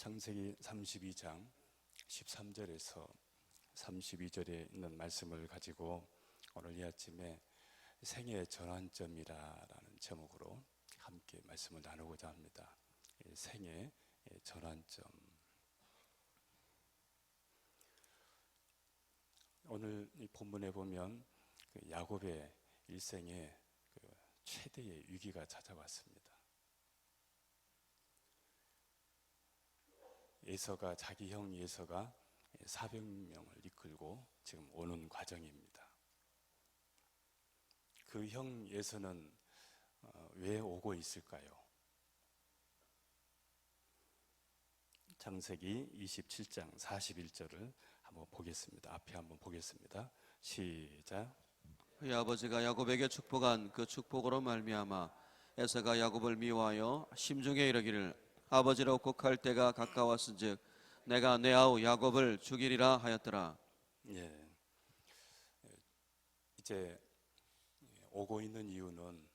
창세기 32장 13절에서 32절에 있는 말씀을 가지고 오늘 이 아침에 생의 전환점이라는 제목으로 함께 말씀을 나누고자 합니다. 생의 전환점. 오늘 이 본문에 보면 야곱의 일생에 최대의 위기가 찾아왔습니다. 에서가, 자기 형 에서가 400명을 이끌고 지금 오는 과정입니다. 그 형 에서는 왜 오고 있을까요? 창세기 27장 41절을 한번 보겠습니다. 앞에 한번 보겠습니다. 시작. 그의 아버지가 야곱에게 축복한 그 축복으로 말미암아 에서가 야곱을 미워하여 심중에 이르기를 아버지를 옥국할 때가 가까웠은즉 내가 내 아우 야곱을 죽이리라 하였더라. 예, 이제 오고 있는 이유는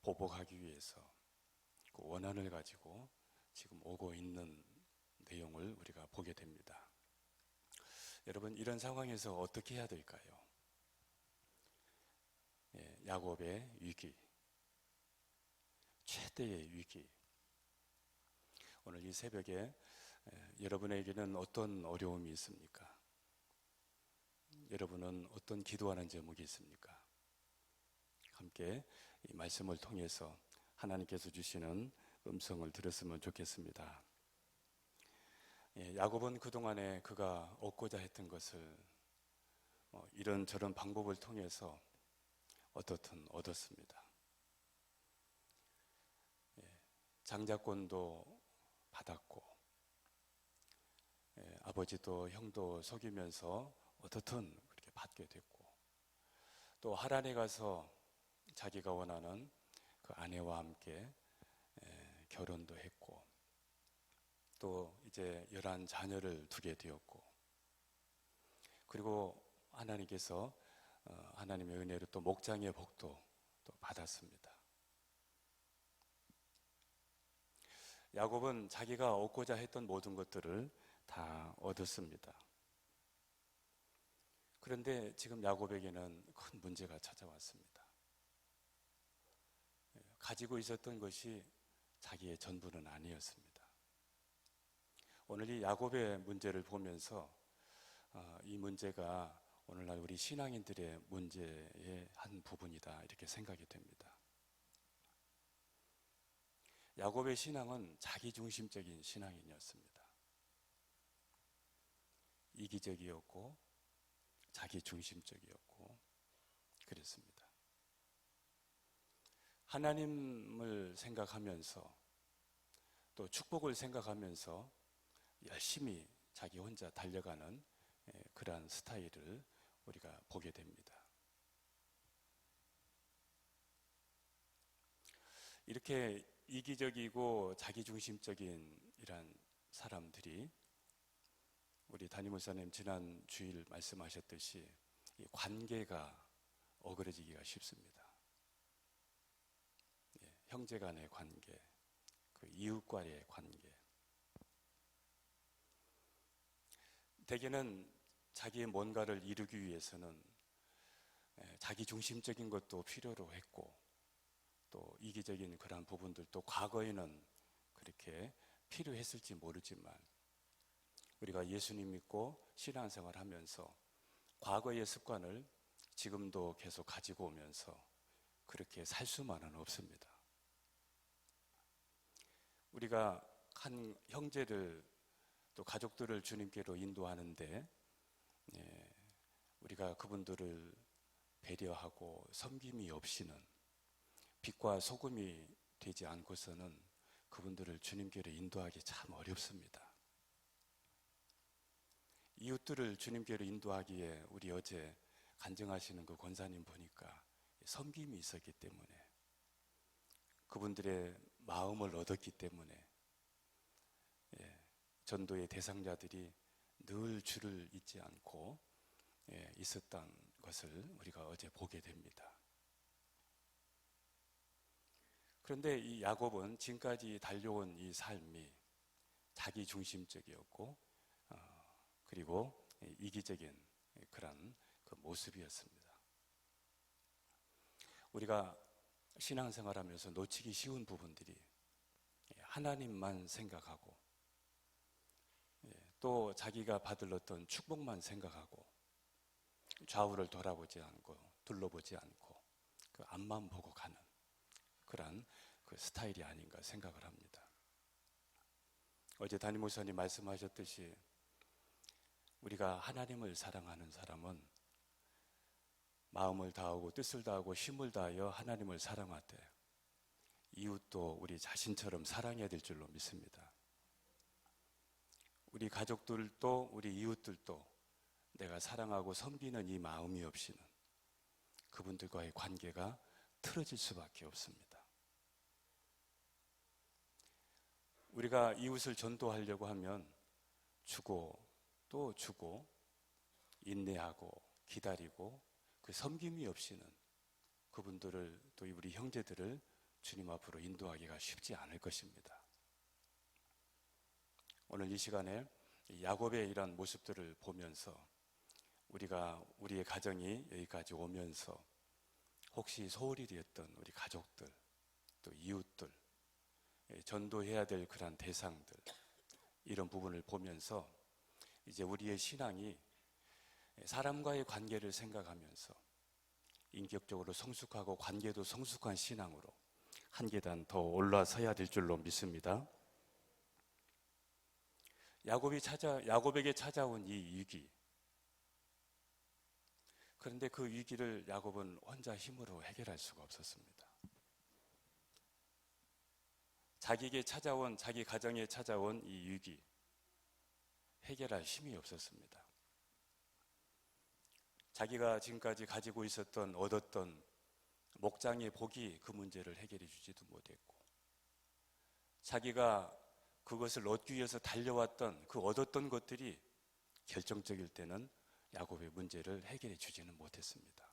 보복하기 위해서 그 원한을 가지고 지금 오고 있는 내용을 우리가 보게 됩니다. 여러분, 이런 상황에서 어떻게 해야 될까요? 야곱의 위기, 최대의 위기. 오늘 이 새벽에 여러분에게는 어떤 어려움이 있습니까? 여러분은 어떤 기도하는 제목이 있습니까? 함께 이 말씀을 통해서 하나님께서 주시는 음성을 들었으면 좋겠습니다. 야곱은 그동안에 그가 얻고자 했던 것을 이런저런 방법을 통해서 어떻든 얻었습니다. 장자권도 받았고, 아버지도 형도 속이면서 어떻든 그렇게 받게 됐고, 또 하란에 가서 자기가 원하는 그 아내와 함께 결혼도 했고, 또 이제 11 자녀를 두게 되었고, 그리고 하나님께서 하나님의 은혜로 또 목장의 복도 또 받았습니다. 야곱은 자기가 얻고자 했던 모든 것들을 다 얻었습니다. 그런데 지금 야곱에게는 큰 문제가 찾아왔습니다. 가지고 있었던 것이 자기의 전부는 아니었습니다. 오늘 이 야곱의 문제를 보면서 이 문제가 오늘날 우리 신앙인들의 문제의 한 부분이다, 이렇게 생각이 됩니다. 야곱의 신앙은 자기중심적인 신앙인이었습니다. 이기적이었고 자기중심적이었고 그랬습니다. 하나님을 생각하면서 또 축복을 생각하면서 열심히 자기 혼자 달려가는 그러한 스타일을 우리가 보게 됩니다. 이렇게 이기적이고 자기중심적인 이런 사람들이 우리 담임 목사님 지난 주일 말씀하셨듯이 이 관계가 어그러지기가 쉽습니다. 형제 간의 관계, 그 이웃과의 관계. 대개는 자기의 뭔가를 이루기 위해서는 자기중심적인 것도 필요로 했고, 또 이기적인 그러한 부분들도 과거에는 그렇게 필요했을지 모르지만, 우리가 예수님 믿고 신앙생활 하면서 과거의 습관을 지금도 계속 가지고 오면서 그렇게 살 수만은 없습니다. 우리가 한 형제를 또 가족들을 주님께로 인도하는데 우리가 그분들을 배려하고 섬김이 없이는, 빛과 소금이 되지 않고서는 그분들을 주님께로 인도하기 참 어렵습니다. 이웃들을 주님께로 인도하기에 우리 어제 간증하시는 그 권사님 보니까 섬김이 있었기 때문에, 그분들의 마음을 얻었기 때문에 전도의 대상자들이 늘 줄을 잇지 않고 있었던 것을 우리가 어제 보게 됩니다. 그런데 이 야곱은 지금까지 달려온 이 삶이 자기 중심적이었고 그리고 이기적인 그런 그 모습이었습니다. 우리가 신앙생활하면서 놓치기 쉬운 부분들이 하나님만 생각하고 또 자기가 받을 어떤 축복만 생각하고 좌우를 돌아보지 않고 둘러보지 않고 그 앞만 보고 가는 그런 그 스타일이 아닌가 생각을 합니다. 어제 담임 목사님 말씀하셨듯이 우리가 하나님을 사랑하는 사람은 마음을 다하고 뜻을 다하고 힘을 다하여 하나님을 사랑하되 이웃도 우리 자신처럼 사랑해야 될 줄로 믿습니다. 우리 가족들도 우리 이웃들도 내가 사랑하고 섬기는 이 마음이 없이는 그분들과의 관계가 틀어질 수밖에 없습니다. 우리가 이웃을 전도하려고 하면 주고 또 주고 인내하고 기다리고 그 섬김이 없이는 그분들을 또 우리 형제들을 주님 앞으로 인도하기가 쉽지 않을 것입니다. 오늘 이 시간에 야곱의 이런 모습들을 보면서 우리가 우리의 가정이 여기까지 오면서 혹시 소홀히 되었던 우리 가족들 또 이웃들 전도해야 될 그런 대상들 이런 부분을 보면서 이제 우리의 신앙이 사람과의 관계를 생각하면서 인격적으로 성숙하고 관계도 성숙한 신앙으로 한 계단 더 올라서야 될 줄로 믿습니다. 야곱에게 찾아온 이 위기. 그런데 그 위기를 야곱은 혼자 힘으로 해결할 수가 없었습니다. 자기에게 찾아온, 자기 가정에 찾아온 이 위기, 해결할 힘이 없었습니다. 자기가 지금까지 가지고 있었던, 얻었던 목장의 복이 그 문제를 해결해 주지도 못했고, 자기가 그것을 얻기 위해서 달려왔던 그 얻었던 것들이 결정적일 때는 야곱의 문제를 해결해 주지는 못했습니다.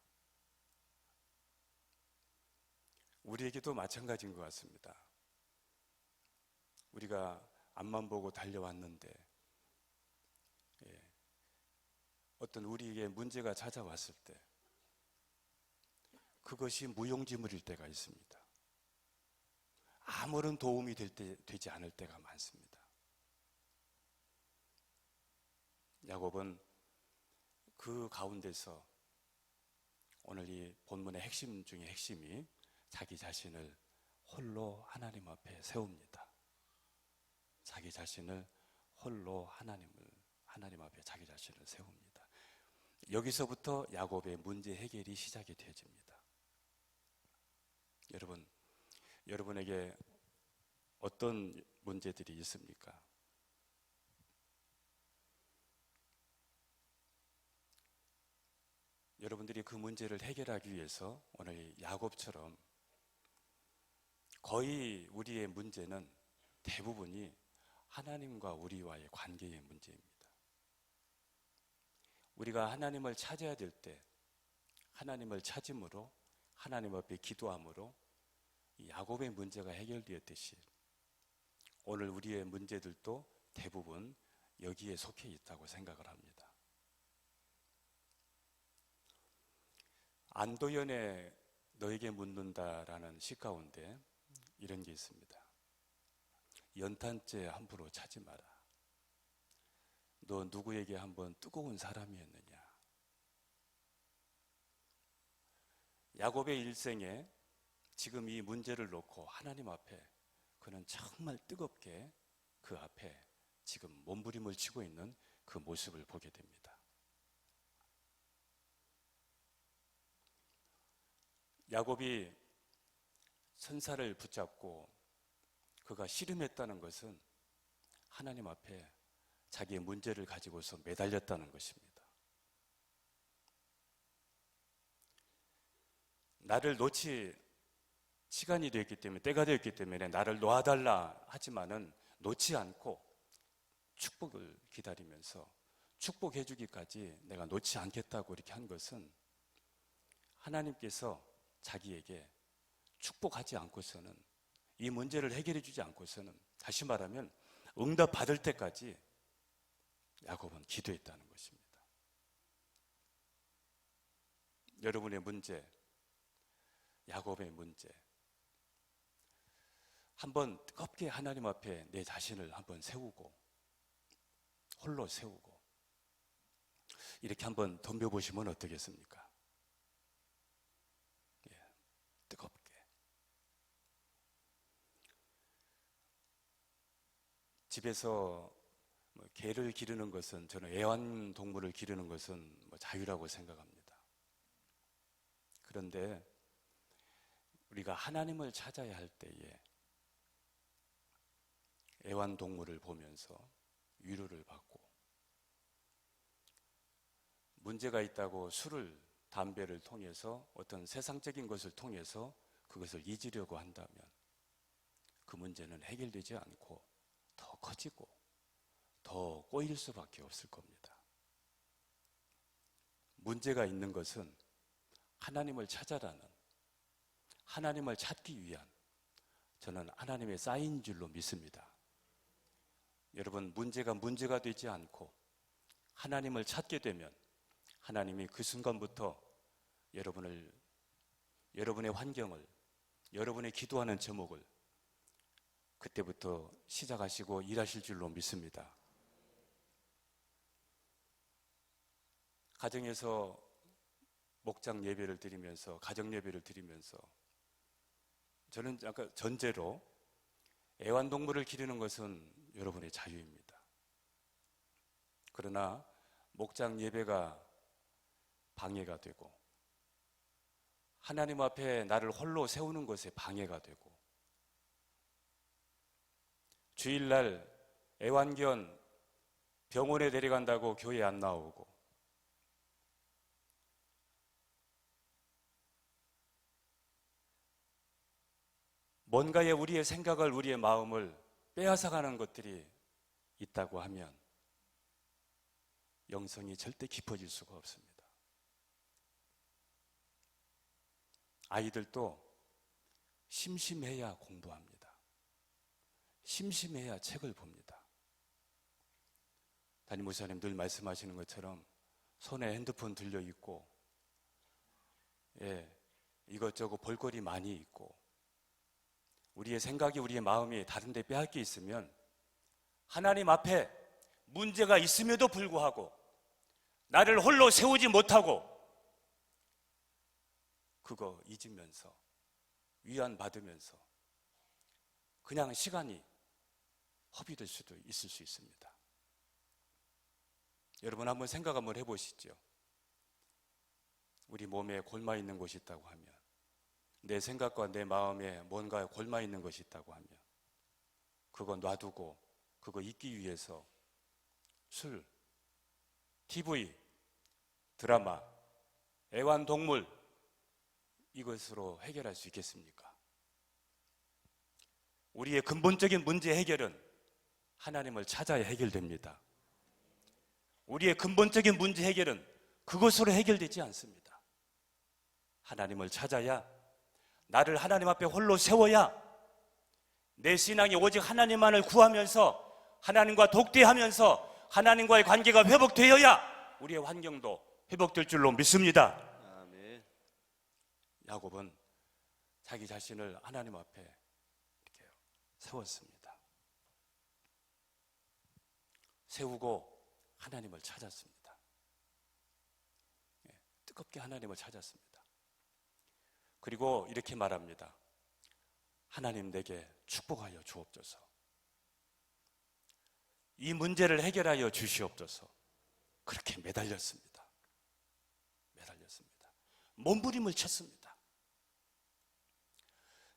우리에게도 마찬가지인 것 같습니다. 우리가 앞만 보고 달려왔는데 어떤 우리에게 문제가 찾아왔을 때 그것이 무용지물일 때가 있습니다. 아무런 도움이 되지 않을 때가 많습니다. 야곱은 그 가운데서 오늘 이 본문의 핵심 중에 핵심이 자기 자신을 홀로 하나님 앞에 세웁니다. 자기 자신을 홀로 하나님 앞에 자기 자신을 세웁니다. 여기서부터 야곱의 문제 해결이 시작이 되어집니다. 여러분에게 어떤 문제들이 있습니까? 여러분들이 그 문제를 해결하기 위해서 오늘 야곱처럼 거의 우리의 문제는 대부분이 하나님과 우리와의 관계의 문제입니다. 우리가 하나님을 찾아야 될 때 하나님을 찾음으로 하나님 앞에 기도함으로 이 야곱의 문제가 해결되었듯이 오늘 우리의 문제들도 대부분 여기에 속해 있다고 생각을 합니다. 안도연의 너에게 묻는다라는 시 가운데 이런 게 있습니다. 연탄재 함부로 차지 마라. 너 누구에게 한번 뜨거운 사람이었느냐. 야곱의 일생에 지금 이 문제를 놓고 하나님 앞에 그는 정말 뜨겁게 그 앞에 지금 몸부림을 치고 있는 그 모습을 보게 됩니다. 야곱이 선사를 붙잡고 그가 씨름했다는 것은 하나님 앞에 자기의 문제를 가지고서 매달렸다는 것입니다. 나를 놓치 시간이 되었기 때문에 때가 되었기 때문에 나를 놓아달라 하지만은 놓지 않고 축복을 기다리면서 축복해 주기까지 내가 놓지 않겠다고 이렇게 한 것은 하나님께서 자기에게 축복하지 않고서는 이 문제를 해결해 주지 않고서는 다시 말하면 응답 받을 때까지 야곱은 기도했다는 것입니다. 여러분의 문제, 야곱의 문제, 한번 뜨겁게 하나님 앞에 내 자신을 한번 세우고, 홀로 세우고, 이렇게 한번 덤벼보시면 어떻겠습니까? 예, 뜨겁게. 집에서 개를 기르는 것은, 저는 애완동물을 기르는 것은 자유라고 생각합니다. 그런데 우리가 하나님을 찾아야 할 때에 애완동물을 보면서 위로를 받고, 문제가 있다고 술을, 담배를 통해서 어떤 세상적인 것을 통해서 그것을 잊으려고 한다면 그 문제는 해결되지 않고 더 커지고 더 꼬일 수밖에 없을 겁니다. 문제가 있는 것은 하나님을 찾아라는, 하나님을 찾기 위한, 저는 하나님의 사인인 줄로 믿습니다. 여러분, 문제가 되지 않고 하나님을 찾게 되면 하나님이 그 순간부터 여러분의 환경을, 여러분의 기도하는 제목을 그때부터 시작하시고 일하실 줄로 믿습니다. 가정에서 목장 예배를 드리면서, 가정 예배를 드리면서 저는 아까 전제로 애완동물을 기르는 것은 여러분의 자유입니다. 그러나 목장 예배가 방해가 되고 하나님 앞에 나를 홀로 세우는 것에 방해가 되고, 주일날 애완견 병원에 데려간다고 교회 안 나오고, 뭔가에 우리의 생각을, 우리의 마음을 빼앗아가는 것들이 있다고 하면 영성이 절대 깊어질 수가 없습니다. 아이들도 심심해야 공부합니다. 심심해야 책을 봅니다. 담임 목사님 늘 말씀하시는 것처럼 손에 핸드폰 들려 있고, 이것저것 볼거리 많이 있고, 우리의 생각이, 우리의 마음이 다른 데 빼앗겨 있으면 하나님 앞에 문제가 있음에도 불구하고 나를 홀로 세우지 못하고 그거 잊으면서, 위안받으면서 그냥 시간이 허비될 수도 있을 수 있습니다. 여러분, 한번 생각 한번 해보시죠. 우리 몸에 골마 있는 곳이 있다고 하면, 내 생각과 내 마음에 뭔가 골마 있는 것이 있다고 하면 그거 놔두고 그거 잊기 위해서 술, TV, 드라마, 애완동물, 이것으로 해결할 수 있겠습니까? 우리의 근본적인 문제 해결은 하나님을 찾아야 해결됩니다. 우리의 근본적인 문제 해결은 그것으로 해결되지 않습니다. 하나님을 찾아야, 나를 하나님 앞에 홀로 세워야 내 신앙이 오직 하나님만을 구하면서, 하나님과 독대하면서 하나님과의 관계가 회복되어야 우리의 환경도 회복될 줄로 믿습니다. 아멘. 야곱은 자기 자신을 하나님 앞에 이렇게 세웠습니다. 세우고 하나님을 찾았습니다. 뜨겁게 하나님을 찾았습니다. 그리고 이렇게 말합니다. 하나님, 내게 축복하여 주옵소서. 이 문제를 해결하여 주시옵소서. 그렇게 매달렸습니다. 몸부림을 쳤습니다.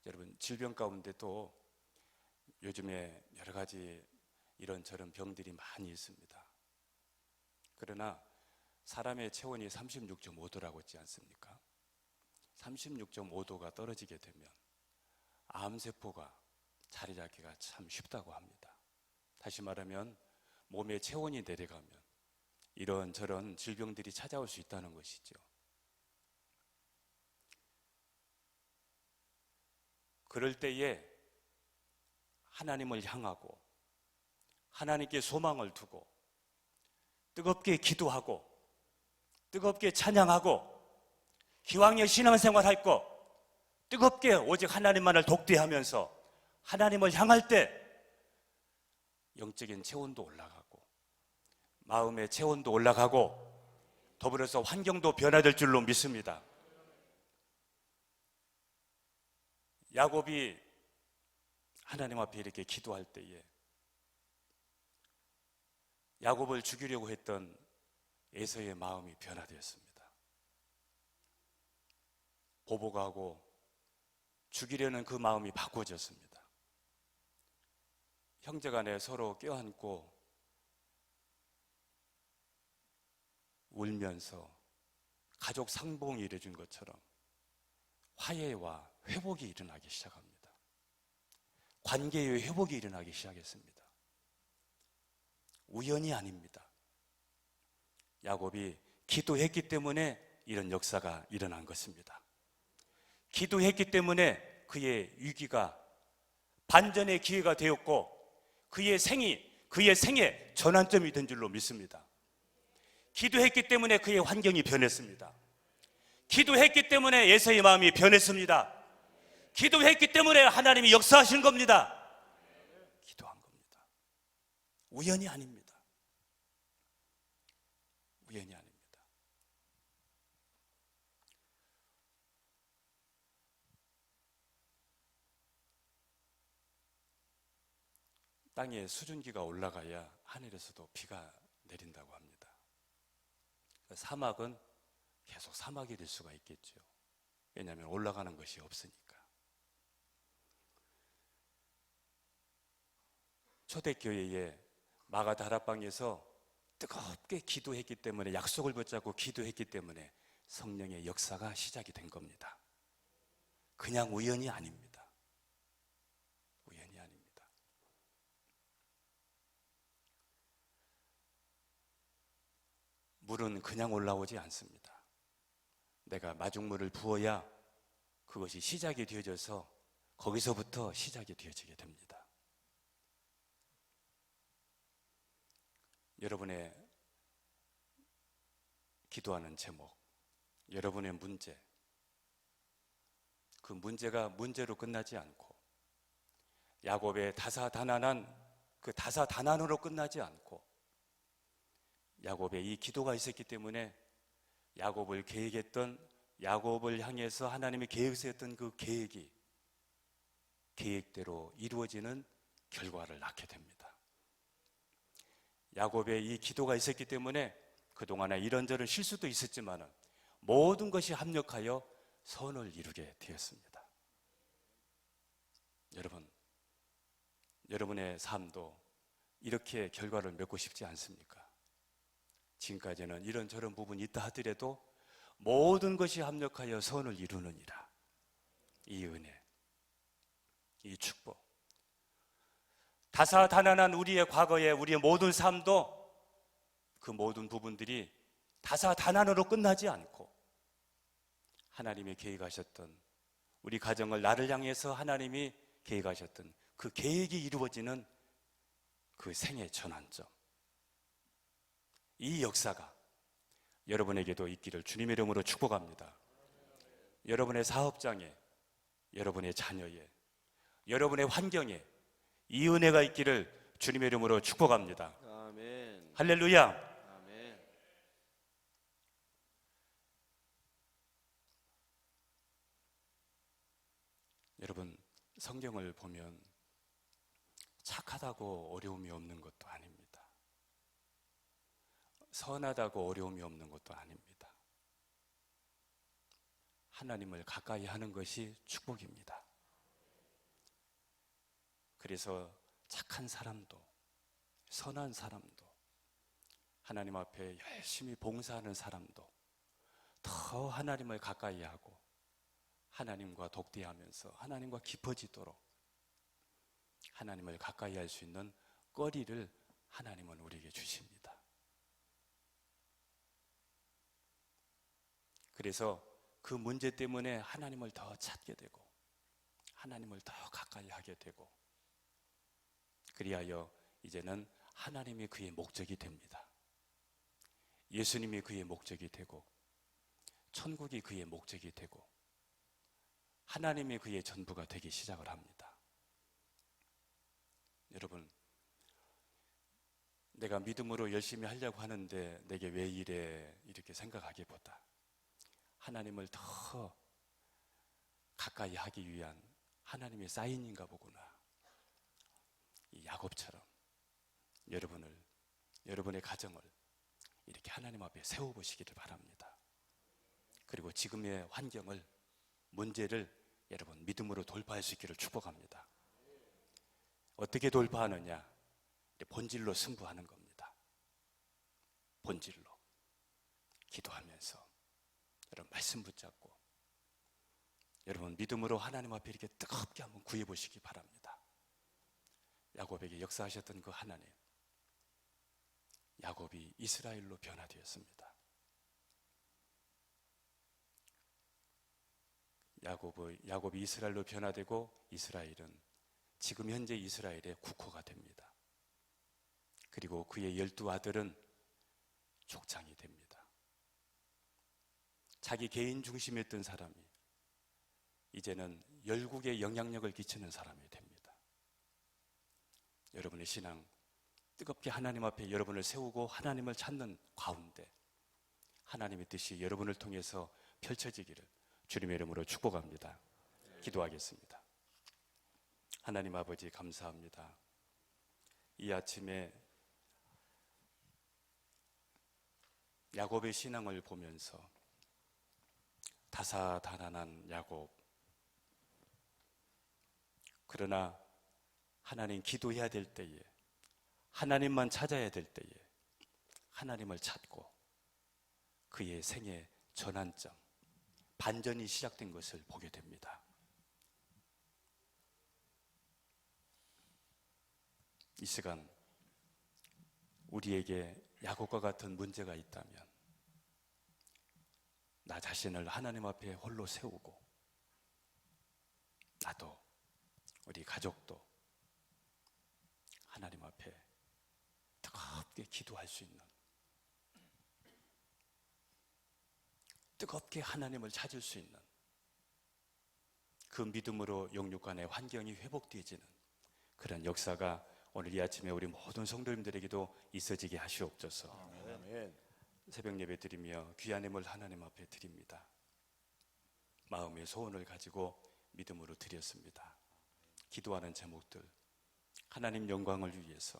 여러분, 질병 가운데도 요즘에 여러 가지 이런저런 병들이 많이 있습니다. 그러나 사람의 체온이 36.5도라고 했지 않습니까? 36.5도가 떨어지게 되면 암세포가 자리 잡기가 참 쉽다고 합니다. 다시 말하면 몸의 체온이 내려가면 이런저런 질병들이 찾아올 수 있다는 것이죠. 그럴 때에 하나님을 향하고 하나님께 소망을 두고 뜨겁게 기도하고 뜨겁게 찬양하고 기왕에 신앙생활 할 거 뜨겁게 오직 하나님만을 독대하면서 하나님을 향할 때 영적인 체온도 올라가고 마음의 체온도 올라가고 더불어서 환경도 변화될 줄로 믿습니다. 야곱이 하나님 앞에 이렇게 기도할 때에 야곱을 죽이려고 했던 에서의 마음이 변화되었습니다. 보복하고 죽이려는 그 마음이 바꿔졌습니다. 형제간에 서로 껴안고 울면서 가족 상봉이 이루어진 것처럼 화해와 회복이 일어나기 시작합니다. 관계의 회복이 일어나기 시작했습니다. 우연이 아닙니다. 야곱이 기도했기 때문에 이런 역사가 일어난 것입니다. 기도했기 때문에 그의 위기가 반전의 기회가 되었고 그의 생애 전환점이 된 줄로 믿습니다. 기도했기 때문에 그의 환경이 변했습니다. 기도했기 때문에 에서의 마음이 변했습니다. 기도했기 때문에 하나님이 역사하신 겁니다. 기도한 겁니다. 우연이 아닙니다. 우연이 아닙니다. 땅에 수증기가 올라가야 하늘에서도 비가 내린다고 합니다. 사막은 계속 사막이 될 수가 있겠죠. 왜냐하면 올라가는 것이 없으니까. 초대교회에 마가 다락방에서 뜨겁게 기도했기 때문에 약속을 붙잡고 기도했기 때문에 성령의 역사가 시작이 된 겁니다. 그냥 우연이 아닙니다. 우연이 아닙니다. 물은 그냥 올라오지 않습니다. 내가 마중물을 부어야 그것이 시작이 되어져서 거기서부터 시작이 되어지게 됩니다. 여러분의 기도하는 제목, 여러분의 문제, 그 문제가 문제로 끝나지 않고 야곱의 다사다난한 그 다사다난으로 끝나지 않고 야곱의 이 기도가 있었기 때문에 야곱을 계획했던, 야곱을 향해서 하나님이 계획했던 그 계획이 계획대로 이루어지는 결과를 낳게 됩니다. 야곱의 이 기도가 있었기 때문에 그동안에 이런저런 실수도 있었지만 모든 것이 합력하여 선을 이루게 되었습니다. 여러분, 여러분의 삶도 이렇게 결과를 맺고 싶지 않습니까? 지금까지는 이런저런 부분이 있다 하더라도 모든 것이 합력하여 선을 이루느니라. 이 은혜, 이 축복, 다사다난한 우리의 과거에 우리의 모든 삶도 그 모든 부분들이 다사다난으로 끝나지 않고 하나님이 계획하셨던 우리 가정을 나를 향해서 하나님이 계획하셨던 그 계획이 이루어지는 그 생의 전환점, 이 역사가 여러분에게도 있기를 주님의 이름으로 축복합니다. 여러분의 사업장에, 여러분의 자녀에, 여러분의 환경에 이 은혜가 있기를 주님의 이름으로 축복합니다. 아멘. 할렐루야. 아멘. 여러분, 성경을 보면 착하다고 어려움이 없는 것도 아닙니다. 선하다고 어려움이 없는 것도 아닙니다. 하나님을 가까이 하는 것이 축복입니다. 그래서 착한 사람도, 선한 사람도, 하나님 앞에 열심히 봉사하는 사람도 더 하나님을 가까이 하고 하나님과 독대하면서 하나님과 깊어지도록 하나님을 가까이 할 수 있는 거리를 하나님은 우리에게 주십니다. 그래서 그 문제 때문에 하나님을 더 찾게 되고 하나님을 더 가까이 하게 되고, 그리하여 이제는 하나님이 그의 목적이 됩니다. 예수님이 그의 목적이 되고 천국이 그의 목적이 되고 하나님이 그의 전부가 되기 시작을 합니다. 여러분, 내가 믿음으로 열심히 하려고 하는데 내게 왜 이래 이렇게 생각하기보다 하나님을 더 가까이 하기 위한 하나님의 사인인가 보구나, 이 야곱처럼 여러분의 가정을 이렇게 하나님 앞에 세워보시기를 바랍니다. 그리고 지금의 환경을, 문제를 여러분 믿음으로 돌파할 수 있기를 축복합니다. 어떻게 돌파하느냐? 본질로 승부하는 겁니다. 본질로 기도하면서 여러분 말씀 붙잡고 여러분 믿음으로 하나님 앞에 이렇게 뜨겁게 한번 구해보시기 바랍니다. 야곱에게 역사하셨던 그 하나님, 야곱이 이스라엘로 변화되었습니다. 야곱이 이스라엘로 변화되고 이스라엘은 지금 현재 이스라엘의 국호가 됩니다. 그리고 그의 12아들은 족장이 됩니다. 자기 개인 중심이었던 사람이 이제는 열국에 영향력을 끼치는 사람이 됩니다. 여러분의 신앙 뜨겁게 하나님 앞에 여러분을 세우고 하나님을 찾는 가운데 하나님의 뜻이 여러분을 통해서 펼쳐지기를 주님의 이름으로 축복합니다. 기도하겠습니다. 하나님 아버지 감사합니다. 이 아침에 야곱의 신앙을 보면서 다사다난한 야곱, 그러나 하나님 기도해야 될 때에, 하나님만 찾아야 될 때에 하나님을 찾고 그의 생애 전환점, 반전이 시작된 것을 보게 됩니다. 이 시간 우리에게 야곱과 같은 문제가 있다면 나 자신을 하나님 앞에 홀로 세우고 나도 우리 가족도 하나님 앞에 뜨겁게 기도할 수 있는, 뜨겁게 하나님을 찾을 수 있는 그 믿음으로 영육간의 환경이 회복되어지는 그런 역사가 오늘 이 아침에 우리 모든 성도님들에게도 있어지게 하시옵소서. 아멘. 새벽 예배 드리며 귀한 힘을 하나님 앞에 드립니다. 마음의 소원을 가지고 믿음으로 드렸습니다. 기도하는 제목들, 하나님 영광을 위해서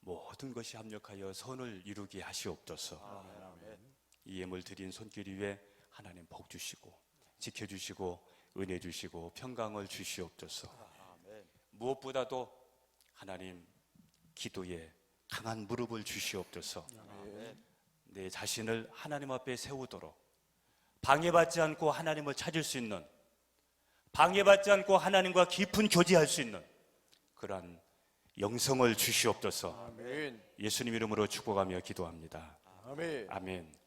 모든 것이 합력하여 선을 이루게 하시옵소서. 아멘. 이 예물 드린 손길 위에 하나님 복 주시고 지켜주시고 은혜 주시고 평강을 주시옵소서. 아멘. 무엇보다도 하나님 기도에 강한 무릎을 주시옵소서. 아멘. 내 자신을 하나님 앞에 세우도록 방해받지 않고 하나님을 찾을 수 있는, 방해받지 않고 하나님과 깊은 교제할 수 있는 그러한 영성을 주시옵소서. 아멘. 예수님 이름으로 축복하며 기도합니다. 아멘. 아멘.